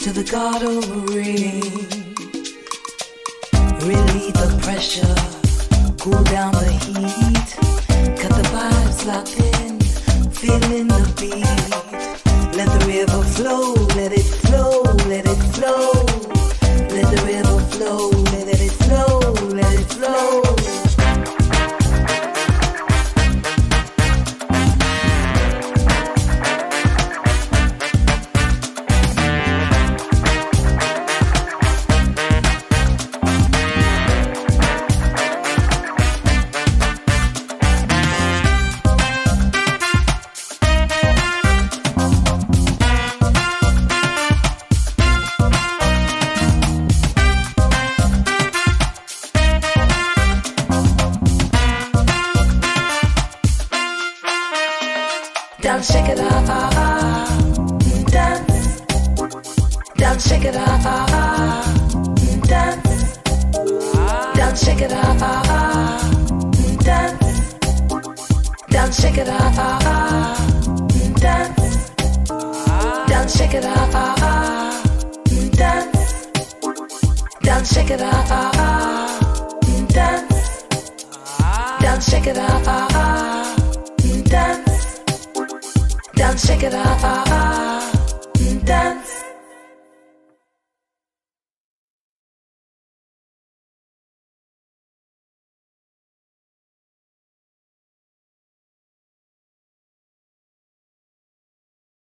To the God of rain, relieve the pressure, cool down the heat, cut the vibes locked in, feeling the beat. Let the river flow, let it flow, let it flow. Let the river flow, let it flow, let it flow. shake it out, dance, down, shake it out, dance, down, shake it out, dance, down, shake it out, dance, down, shake it out, dance, Down, shake it off. Dance. Down, shake it off. Dance. Down, shake it off.